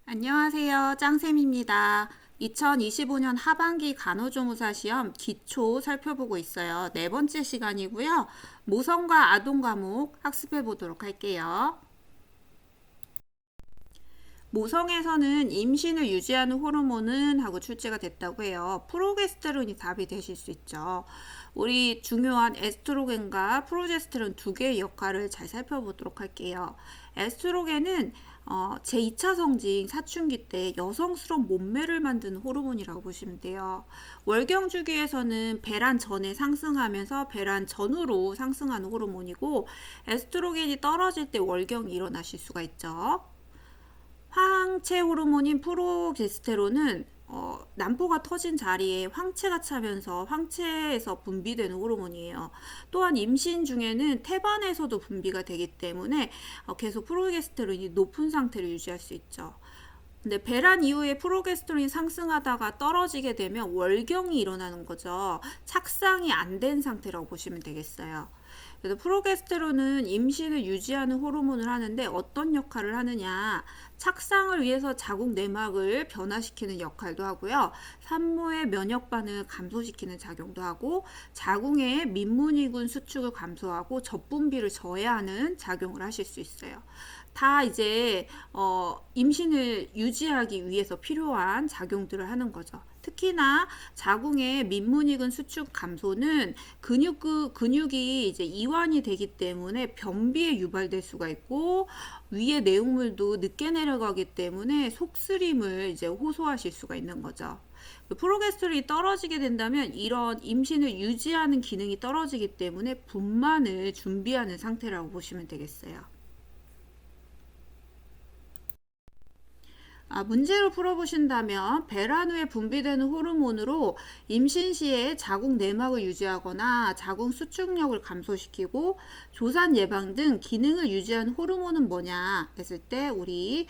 안녕하세요. 짱쌤입니다. 2025년 하반기 간호조무사 시험 기초 살펴보고 있어요. 네 번째 시간이고요. 모성과 아동 과목 학습해 보도록 할게요. 모성에서는 임신을 유지하는 호르몬은 하고 출제가 됐다고 해요. 프로게스테론이 답이 되실 수 있죠. 우리 중요한 에스트로겐과 프로제스테론 두 개의 역할을 잘 살펴보도록 할게요. 에스트로겐은 제2차 성징 사춘기 때 여성스러운 몸매를 만드는 호르몬이라고 보시면 돼요. 월경 주기에서는 배란 전에 상승하면서 배란 전후로 상승하는 호르몬이고, 에스트로겐이 떨어질 때 월경이 일어나실 수가 있죠. 황체 호르몬인 프로게스테론은 난포가 터진 자리에 황체가 차면서 황체에서 분비되는 호르몬이에요. 또한 임신 중에는 태반에서도 분비가 되기 때문에 계속 프로게스테론이 높은 상태를 유지할 수 있죠. 근데 배란 이후에 프로게스테론이 상승하다가 떨어지게 되면 월경이 일어나는 거죠. 착상이 안 된 상태라고 보시면 되겠어요. 그래서 프로게스테론은 임신을 유지하는 호르몬을 하는데 어떤 역할을 하느냐, 착상을 위해서 자궁 내막을 변화시키는 역할도 하고요, 산모의 면역 반응을 감소시키는 작용도 하고, 자궁의 민문이군 수축을 감소하고 젖분비를 저해하는 작용을 하실 수 있어요. 다 이제 임신을 유지하기 위해서 필요한 작용들을 하는 거죠. 특히나 자궁의 민문이근 수축 감소는 근육이 이제 이완이 되기 때문에 변비에 유발될 수가 있고, 위의 내용물도 늦게 내려가기 때문에 속쓰림을 이제 호소하실 수가 있는 거죠. 프로게스테론이 떨어지게 된다면 이런 임신을 유지하는 기능이 떨어지기 때문에 분만을 준비하는 상태라고 보시면 되겠어요. 문제로 풀어보신다면 배란 후에 분비되는 호르몬으로 임신 시에 자궁 내막을 유지하거나 자궁 수축력을 감소시키고 조산 예방 등 기능을 유지하는 호르몬은 뭐냐 했을 때 우리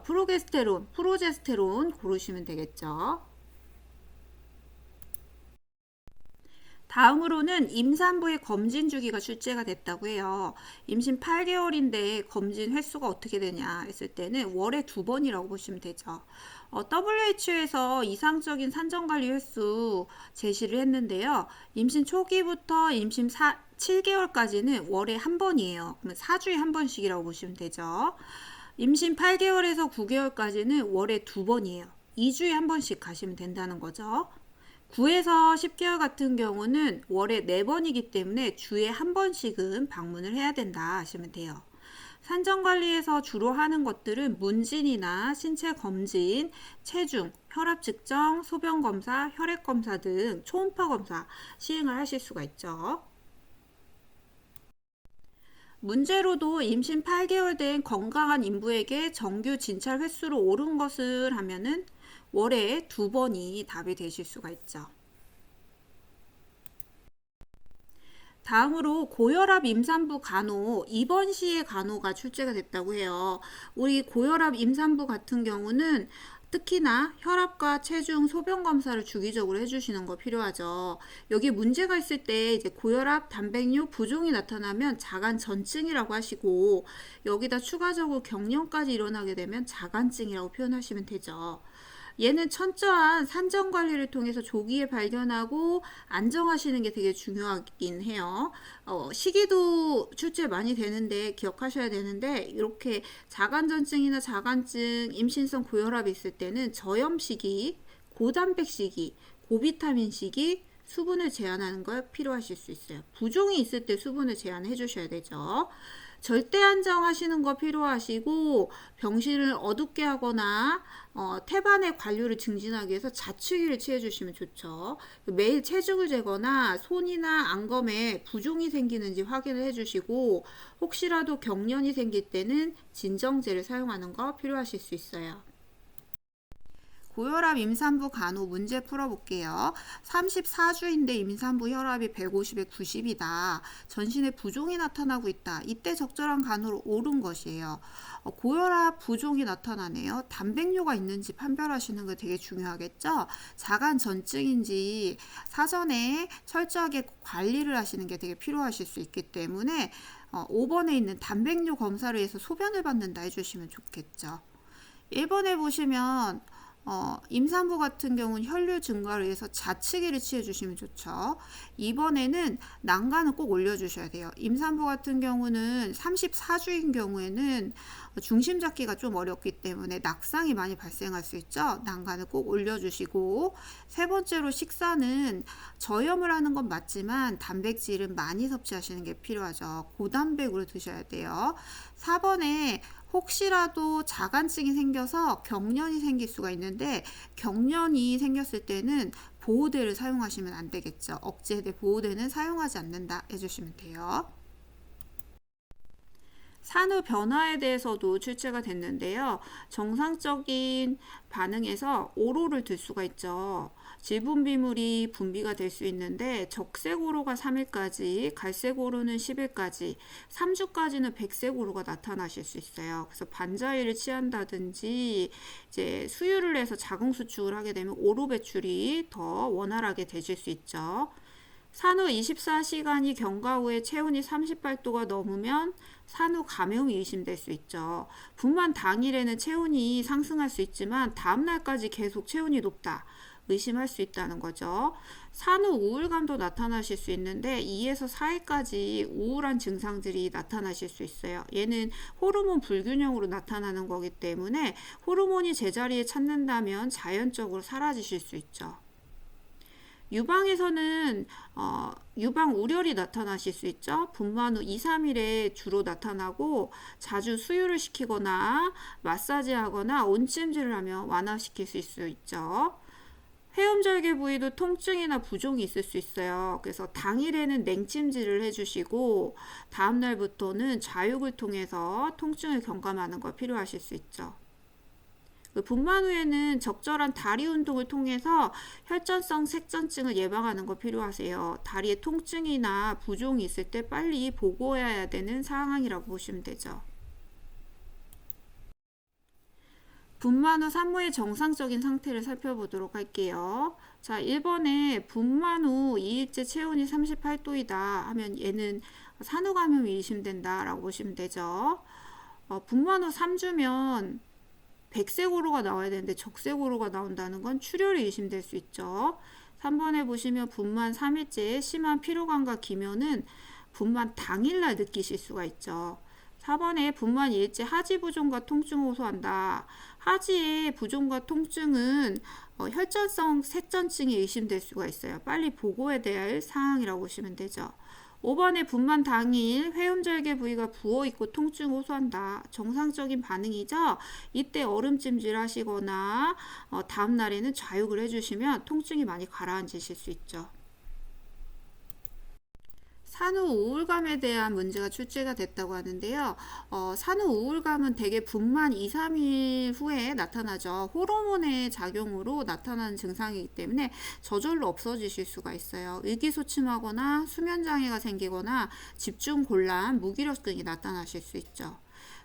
프로게스테론, 프로제스테론 고르시면 되겠죠. 다음으로는 임산부의 검진 주기가 출제가 됐다고 해요. 임신 8개월인데 검진 횟수가 어떻게 되냐 했을 때는 월에 2번이라고 보시면 되죠. WHO에서 이상적인 산정관리 횟수 제시를 했는데요. 임신 초기부터 임신 7개월까지는 월에 1번이에요. 그러면 4주에 1번씩이라고 보시면 되죠. 임신 8개월에서 9개월까지는 월에 2번이에요. 2주에 1번씩 가시면 된다는 거죠. 9에서 10개월 같은 경우는 월에 4번이기 때문에 주에 1번씩은 방문을 해야 된다 하시면 돼요. 산정관리에서 주로 하는 것들은 문진이나 신체 검진, 체중, 혈압 측정, 소변 검사, 혈액 검사 등 초음파 검사 시행을 하실 수가 있죠. 문제로도 임신 8개월 된 건강한 인부에게 정규 진찰 횟수로 오른 것을 하면은 월에 2번이 답이 되실 수가 있죠. 다음으로 고혈압 임산부 간호, 입원 시의 간호가 출제가 됐다고 해요. 우리 고혈압 임산부 같은 경우는 특히나 혈압과 체중, 소변 검사를 주기적으로 해주시는 거 필요하죠. 여기 문제가 있을 때 이제 고혈압, 단백뇨 부종이 나타나면 자간 전증이라고 하시고, 여기다 추가적으로 경련까지 일어나게 되면 자간증이라고 표현하시면 되죠. 얘는 철저한 산정 관리를 통해서 조기에 발견하고 안정하시는 게 되게 중요하긴 해요. 시기도 출제 많이 되는데 기억하셔야 되는데, 이렇게 자간전증이나 자간증, 임신성 고혈압이 있을 때는 저염 시기, 고단백 시기, 고비타민 시기, 수분을 제한하는 걸 필요하실 수 있어요. 부종이 있을 때 수분을 제한해 주셔야 되죠. 절대 안정하시는 거 필요하시고, 병실을 어둡게 하거나 태반의 관료를 증진하기 위해서 자축기를 취해 주시면 좋죠. 매일 체중을 재거나 손이나 안검에 부종이 생기는지 확인을 해 주시고, 혹시라도 경련이 생길 때는 진정제를 사용하는 거 필요하실 수 있어요. 고혈압 임산부 간호 문제 풀어볼게요. 34주인데 임산부 혈압이 150에 90이다. 전신에 부종이 나타나고 있다. 이때 적절한 간호로 옳은 것이에요. 고혈압 부종이 나타나네요. 단백뇨가 있는지 판별하시는 게 되게 중요하겠죠. 자간 전증인지 사전에 철저하게 관리를 하시는 게 되게 필요하실 수 있기 때문에 5번에 있는 단백뇨 검사를 해서 소변을 받는다 해주시면 좋겠죠. 1번에 보시면 임산부 같은 경우는 혈류 증가를 위해서 자치기를 취해 주시면 좋죠. 2번에는 난간을 꼭 올려주셔야 돼요. 임산부 같은 경우는 34주인 경우에는 중심 잡기가 좀 어렵기 때문에 낙상이 많이 발생할 수 있죠. 난간을 꼭 올려주시고, 세 번째로 식사는 저염을 하는 건 맞지만 단백질은 많이 섭취하시는 게 필요하죠. 고단백으로 드셔야 돼요. 4번에 혹시라도 자간증이 생겨서 경련이 생길 수가 있는데, 경련이 생겼을 때는 보호대를 사용하시면 안 되겠죠. 억제대 보호대는 사용하지 않는다 해주시면 돼요. 산후 변화에 대해서도 출제가 됐는데요. 정상적인 반응에서 오로를 들 수가 있죠. 질분비물이 분비가 될 수 있는데, 적색오로가 3일까지, 갈색오로는 10일까지, 3주까지는 백색오로가 나타나실 수 있어요. 그래서 반자위를 취한다든지 이제 수유를 해서 자궁 수축을 하게 되면 오로 배출이 더 원활하게 되실 수 있죠. 산후 24시간이 경과 후에 체온이 38도가 넘으면 산후 감염이 의심될 수 있죠. 분만 당일에는 체온이 상승할 수 있지만 다음날까지 계속 체온이 높다. 의심할 수 있다는 거죠. 산후 우울감도 나타나실 수 있는데 2에서 4일까지 우울한 증상들이 나타나실 수 있어요. 얘는 호르몬 불균형으로 나타나는 거기 때문에 호르몬이 제자리에 찾는다면 자연적으로 사라지실 수 있죠. 유방에서는 유방 우렬이 나타나실 수 있죠. 분만 후 2, 3일에 주로 나타나고 자주 수유를 시키거나 마사지하거나 온찜질을 하면 완화시킬 수 있죠. 회음절개 부위도 통증이나 부종이 있을 수 있어요. 그래서 당일에는 냉찜질을 해주시고 다음날부터는 좌육을 통해서 통증을 경감하는 거 필요하실 수 있죠. 분만 후에는 적절한 다리 운동을 통해서 혈전성 색전증을 예방하는 거 필요하세요. 다리에 통증이나 부종이 있을 때 빨리 보고해야 되는 상황이라고 보시면 되죠. 분만 후 산모의 정상적인 상태를 살펴보도록 할게요. 자, 1번에 분만 후 2일째 체온이 38도이다 하면 얘는 산후감염이 의심된다 라고 보시면 되죠. 분만 후 3주면 백색오로가 나와야 되는데 적색오로가 나온다는 건 출혈이 의심될 수 있죠. 3번에 보시면 분만 3일째 심한 피로감과 기면은 분만 당일날 느끼실 수가 있죠. 4번에 분만 2일째 하지 부종과 통증을 호소한다. 하지의 부종과 통증은 혈전성 색전증이 의심될 수가 있어요. 빨리 보고해야 될 상황이라고 보시면 되죠. 5번에 분만 당일 회음절개 부위가 부어있고 통증을 호소한다. 정상적인 반응이죠. 이때 얼음찜질 하시거나 다음날에는 좌육을 해주시면 통증이 많이 가라앉으실 수 있죠. 산후 우울감에 대한 문제가 출제가 됐다고 하는데요. 산후 우울감은 대개 분만 2, 3일 후에 나타나죠. 호르몬의 작용으로 나타나는 증상이기 때문에 저절로 없어지실 수가 있어요. 의기소침하거나 수면장애가 생기거나 집중곤란, 무기력증이 나타나실 수 있죠.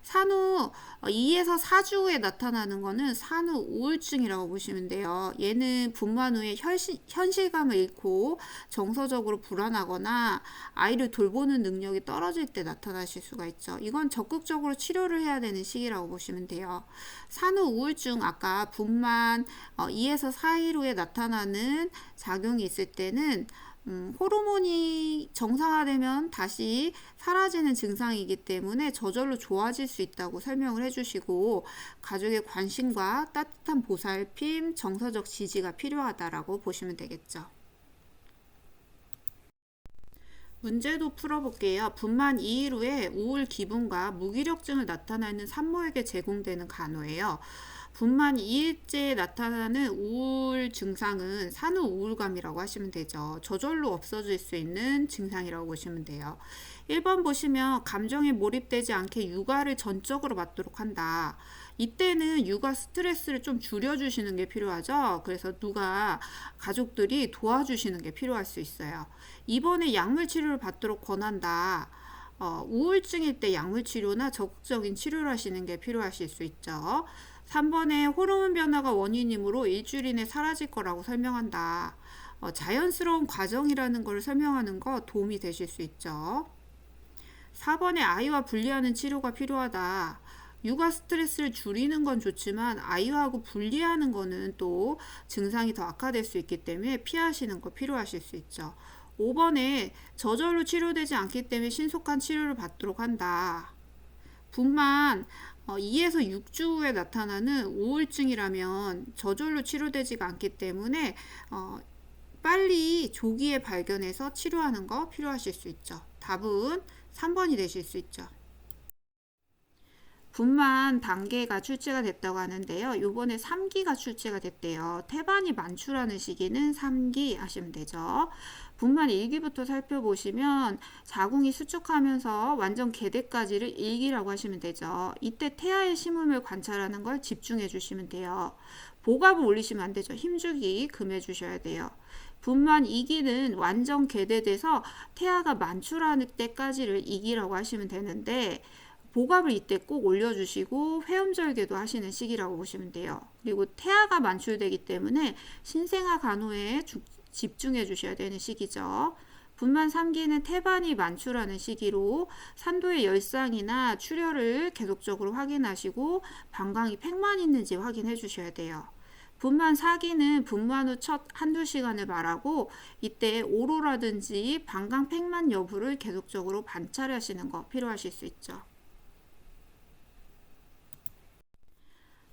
산후 2에서 4주 후에 나타나는 거는 산후 우울증이라고 보시면 돼요. 얘는 분만 후에 현실감을 잃고 정서적으로 불안하거나 아이를 돌보는 능력이 떨어질 때 나타나실 수가 있죠. 이건 적극적으로 치료를 해야 되는 시기라고 보시면 돼요. 산후 우울증 아까 분만 2에서 4일 후에 나타나는 작용이 있을 때는 호르몬이 정상화되면 다시 사라지는 증상이기 때문에 저절로 좋아질 수 있다고 설명을 해주시고 가족의 관심과 따뜻한 보살핌, 정서적 지지가 필요하다라고 보시면 되겠죠. 문제도 풀어볼게요. 분만 2일 후에 우울 기분과 무기력증을 나타내는 산모에게 제공되는 간호예요. 분만 2일째에 나타나는 우울 증상은 산후 우울감이라고 하시면 되죠. 저절로 없어질 수 있는 증상이라고 보시면 돼요. 1번 보시면 감정에 몰입되지 않게 육아를 전적으로 맡도록 한다. 이때는 육아 스트레스를 좀 줄여주시는 게 필요하죠. 그래서 누가 가족들이 도와주시는 게 필요할 수 있어요. 2번에 약물 치료를 받도록 권한다. 우울증일 때 약물 치료나 적극적인 치료를 하시는 게 필요하실 수 있죠. 3번에 호르몬 변화가 원인이므로 일주일 이내 사라질 거라고 설명한다. 자연스러운 과정이라는 걸 설명하는 거 도움이 되실 수 있죠. 4번에 아이와 분리하는 치료가 필요하다. 육아 스트레스를 줄이는 건 좋지만 아이하고 분리하는 거는 또 증상이 더 악화될 수 있기 때문에 피하시는 거 필요하실 수 있죠. 5번에 저절로 치료되지 않기 때문에 신속한 치료를 받도록 한다. 분만 2에서 6주 후에 나타나는 우울증이라면 저절로 치료되지가 않기 때문에 빨리 조기에 발견해서 치료하는 거 필요하실 수 있죠. 답은 3번이 되실 수 있죠. 분만 단계가 출제가 됐다고 하는데요. 요번에 3기가 출제가 됐대요. 태반이 만추라는 시기는 3기 하시면 되죠. 분만 1기부터 살펴보시면 자궁이 수축하면서 완전 개대까지를 1기라고 하시면 되죠. 이때 태아의 심음을 관찰하는 걸 집중해 주시면 돼요. 복압을 올리시면 안 되죠. 힘주기 금해 주셔야 돼요. 분만 2기는 완전 개대돼서 태아가 만추라는 때까지를 2기라고 하시면 되는데 복압을 이때 꼭 올려주시고 회음절개도 하시는 시기라고 보시면 돼요. 그리고 태아가 만출되기 때문에 신생아 간호에 집중해 주셔야 되는 시기죠. 분만 3기는 태반이 만출하는 시기로 산도의 열상이나 출혈을 계속적으로 확인하시고 방광이 팽만 있는지 확인해 주셔야 돼요. 분만 4기는 분만 후 첫 한두 시간을 말하고 이때 오로라든지 방광 팽만 여부를 계속적으로 관찰하시는 거 필요하실 수 있죠.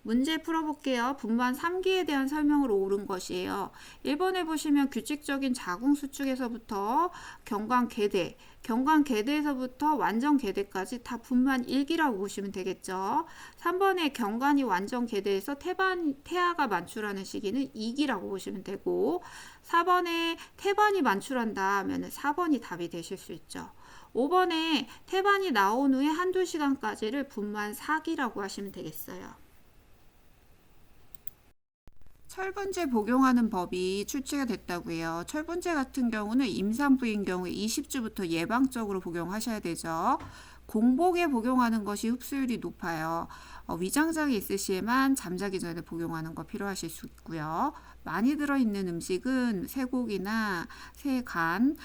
문제 풀어볼게요. 분만 3기에 대한 설명으로 옳은 것이에요. 1번에 보시면 규칙적인 자궁 수축에서부터 경관 개대, 경관 개대에서부터 완전 개대까지 다 분만 1기라고 보시면 되겠죠. 3번에 경관이 완전 개대에서 태아가 만출하는 시기는 2기라고 보시면 되고 4번에 태반이 만출한다 하면 4번이 답이 되실 수 있죠. 5번에 태반이 나온 후에 한두 시간까지를 분만 4기라고 하시면 되겠어요. 철분제 복용하는 법이 출제가 됐다고 해요. 철분제 같은 경우는 임산부인 경우에 20주부터 예방적으로 복용하셔야 되죠. 공복에 복용하는 것이 흡수율이 높아요. 위장장애 있을 시에만 잠자기 전에 복용하는 거 필요하실 수 있고요. 많이 들어있는 음식은 쇠고기나 새간,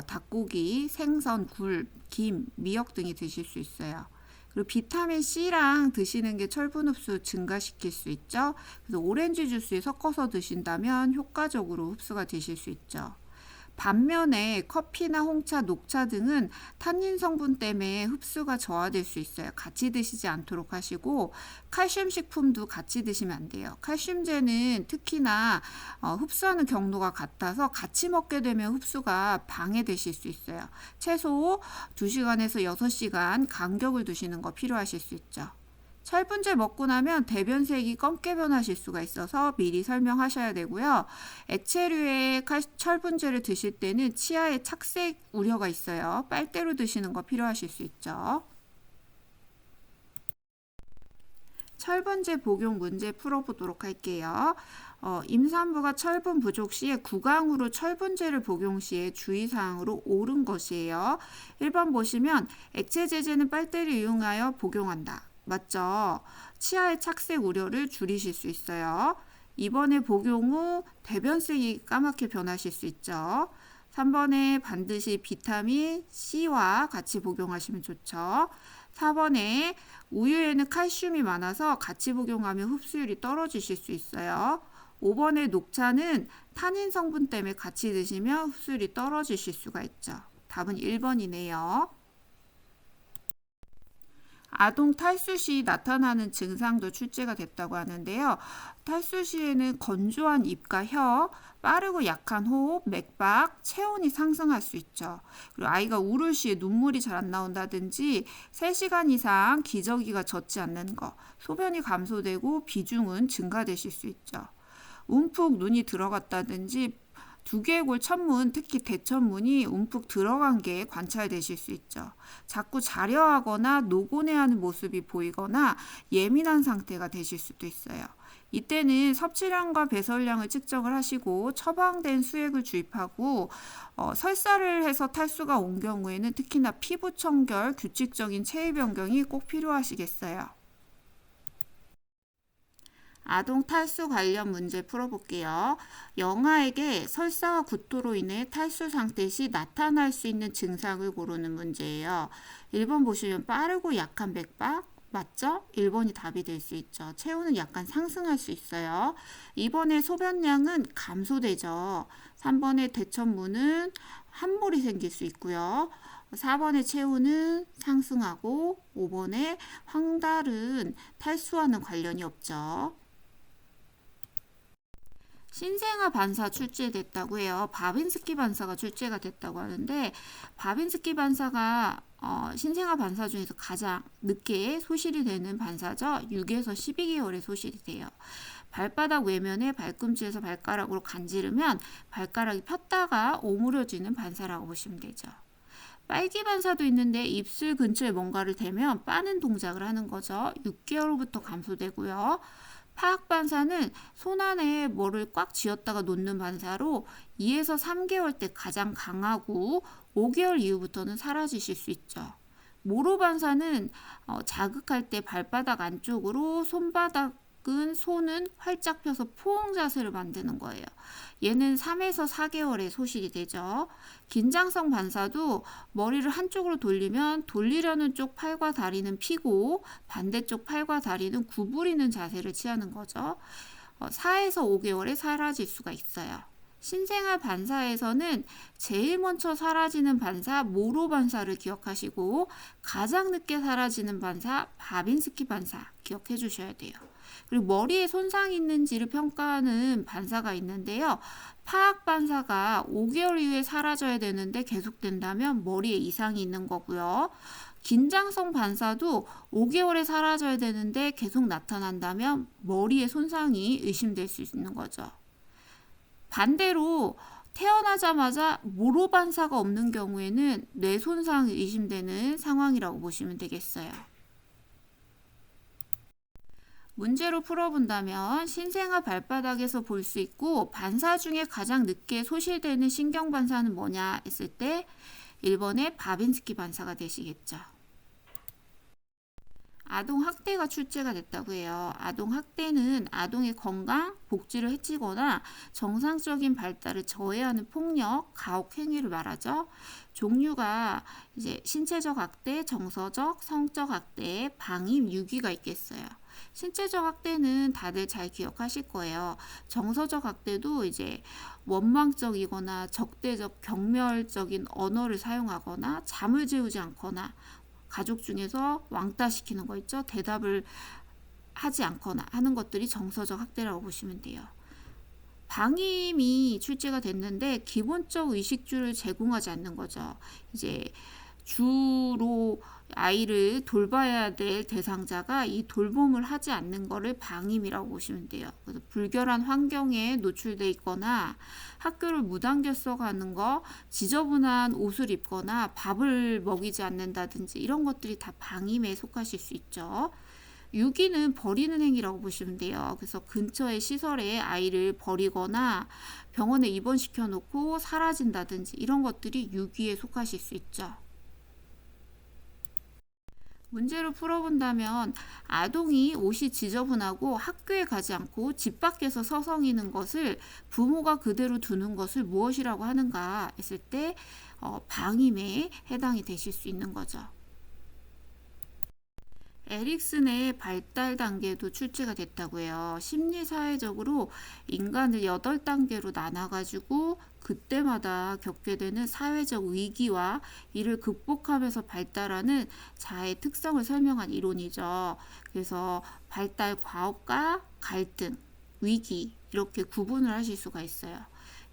닭고기, 생선, 굴, 김, 미역 등이 드실 수 있어요. 그리고 비타민 C랑 드시는 게 철분 흡수 증가시킬 수 있죠. 그래서 오렌지 주스에 섞어서 드신다면 효과적으로 흡수가 되실 수 있죠. 반면에 커피나 홍차, 녹차 등은 탄닌 성분 때문에 흡수가 저하될 수 있어요. 같이 드시지 않도록 하시고 칼슘 식품도 같이 드시면 안 돼요. 칼슘제는 특히나 흡수하는 경로가 같아서 같이 먹게 되면 흡수가 방해되실 수 있어요. 최소 2시간에서 6시간 간격을 두시는 거 필요하실 수 있죠. 철분제 먹고 나면 대변색이 검게 변하실 수가 있어서 미리 설명하셔야 되고요. 액체류의 철분제를 드실 때는 치아에 착색 우려가 있어요. 빨대로 드시는 거 필요하실 수 있죠. 철분제 복용 문제 풀어보도록 할게요. 임산부가 철분 부족 시에 구강으로 철분제를 복용 시에 주의사항으로 옳은 것이에요. 1번 보시면 액체 제제는 빨대를 이용하여 복용한다. 맞죠? 치아의 착색 우려를 줄이실 수 있어요. 2번에 복용 후 대변색이 까맣게 변하실 수 있죠. 3번에 반드시 비타민 C와 같이 복용하시면 좋죠. 4번에 우유에는 칼슘이 많아서 같이 복용하면 흡수율이 떨어지실 수 있어요. 5번에 녹차는 탄닌 성분 때문에 같이 드시면 흡수율이 떨어지실 수가 있죠. 답은 1번이네요. 아동 탈수 시 나타나는 증상도 출제가 됐다고 하는데요. 탈수 시에는 건조한 입과 혀, 빠르고 약한 호흡, 맥박, 체온이 상승할 수 있죠. 그리고 아이가 울을 시에 눈물이 잘 안 나온다든지 3시간 이상 기저귀가 젖지 않는 거, 소변이 감소되고 비중은 증가되실 수 있죠. 움푹 눈이 들어갔다든지 두개골 천문, 특히 대천문이 움푹 들어간 게 관찰되실 수 있죠. 자꾸 자려하거나 노곤해하는 모습이 보이거나 예민한 상태가 되실 수도 있어요. 이때는 섭취량과 배설량을 측정을 하시고 처방된 수액을 주입하고 설사를 해서 탈수가 온 경우에는 특히나 피부 청결, 규칙적인 체위 변경이 꼭 필요하시겠어요. 아동 탈수 관련 문제 풀어볼게요. 영아에게 설사와 구토로 인해 탈수 상태 시 나타날 수 있는 증상을 고르는 문제예요. 1번 보시면 빠르고 약한 맥박, 맞죠? 1번이 답이 될 수 있죠. 체온은 약간 상승할 수 있어요. 2번의 소변량은 감소되죠. 3번의 대천문은 함몰이 생길 수 있고요. 4번의 체온은 상승하고 5번의 황달은 탈수와는 관련이 없죠. 신생아 반사 출제됐다고 해요. 바빈스키 반사가 출제가 됐다고 하는데 바빈스키 반사가 신생아 반사 중에서 가장 늦게 소실이 되는 반사죠. 6에서 12개월에 소실이 돼요. 발바닥 외면에 발꿈치에서 발가락으로 간지르면 발가락이 폈다가 오므려지는 반사라고 보시면 되죠. 빨기 반사도 있는데 입술 근처에 뭔가를 대면 빠는 동작을 하는 거죠. 6개월부터 감소되고요. 파악 반사는 손 안에 뭐를 꽉 쥐었다가 놓는 반사로 2에서 3개월 때 가장 강하고 5개월 이후부터는 사라지실 수 있죠. 모로 반사는 자극할 때 발바닥 안쪽으로 손은 활짝 펴서 포옹 자세를 만드는 거예요. 얘는 3에서 4개월에 소실이 되죠. 긴장성 반사도 머리를 한쪽으로 돌리면 돌리려는 쪽 팔과 다리는 펴고 반대쪽 팔과 다리는 구부리는 자세를 취하는 거죠. 4에서 5개월에 사라질 수가 있어요. 신생아 반사에서는 제일 먼저 사라지는 반사 모로 반사를 기억하시고 가장 늦게 사라지는 반사 바빈스키 반사 기억해 주셔야 돼요. 그리고 머리에 손상이 있는지를 평가하는 반사가 있는데요. 파악 반사가 5개월 이후에 사라져야 되는데 계속된다면 머리에 이상이 있는 거고요. 긴장성 반사도 5개월에 사라져야 되는데 계속 나타난다면 머리에 손상이 의심될 수 있는 거죠. 반대로 태어나자마자 모로 반사가 없는 경우에는 뇌 손상이 의심되는 상황이라고 보시면 되겠어요. 문제로 풀어본다면 신생아 발바닥에서 볼 수 있고 반사 중에 가장 늦게 소실되는 신경 반사는 뭐냐 했을 때 1번의 바빈스키 반사가 되시겠죠. 아동 학대가 출제가 됐다고 해요. 아동 학대는 아동의 건강, 복지를 해치거나 정상적인 발달을 저해하는 폭력, 가혹 행위를 말하죠. 종류가 이제 신체적 학대, 정서적, 성적 학대, 방임, 유기가 있겠어요. 신체적 학대는 다들 잘 기억하실 거예요. 정서적 학대도 이제 원망적이거나 적대적, 경멸적인 언어를 사용하거나 잠을 재우지 않거나 가족 중에서 왕따시키는 거 있죠. 대답을 하지 않거나 하는 것들이 정서적 학대라고 보시면 돼요. 방임이 출제가 됐는데 기본적 의식주를 제공하지 않는 거죠. 이제 주로 아이를 돌봐야 될 대상자가 이 돌봄을 하지 않는 거를 방임이라고 보시면 돼요. 그래서 불결한 환경에 노출돼 있거나 학교를 무단결석 하는 거, 지저분한 옷을 입거나 밥을 먹이지 않는다든지 이런 것들이 다 방임에 속하실 수 있죠. 유기는 버리는 행위라고 보시면 돼요. 그래서 근처의 시설에 아이를 버리거나 병원에 입원시켜 놓고 사라진다든지 이런 것들이 유기에 속하실 수 있죠. 문제를 풀어본다면 아동이 옷이 지저분하고 학교에 가지 않고 집 밖에서 서성이는 것을 부모가 그대로 두는 것을 무엇이라고 하는가 했을 때 방임에 해당이 되실 수 있는 거죠. 에릭슨의 발달 단계도 출제가 됐다고 해요. 심리사회적으로 인간을 8단계로 나눠가지고 그때마다 겪게 되는 사회적 위기와 이를 극복하면서 발달하는 자아의 특성을 설명한 이론이죠. 그래서 발달 과업과 갈등, 위기 이렇게 구분을 하실 수가 있어요.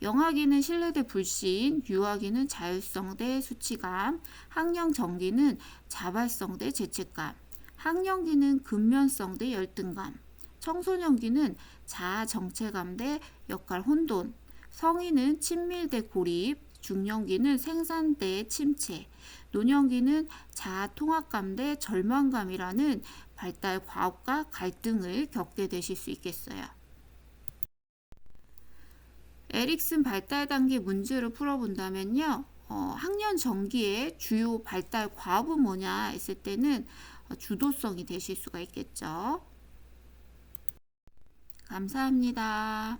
영아기는 신뢰 대 불신, 유아기는 자율성 대 수치감, 학령 정기는 자발성 대 죄책감, 학령기는 근면성 대 열등감, 청소년기는 자아 정체감 대 역할 혼돈, 성인은 친밀 대 고립, 중년기는 생산 대 침체, 노년기는 자아 통합감 대 절망감이라는 발달 과업과 갈등을 겪게 되실 수 있겠어요. 에릭슨 발달 단계 문제를 풀어본다면요. 학년 정기의 주요 발달 과업은 뭐냐 했을 때는 주도성이 되실 수가 있겠죠. 감사합니다.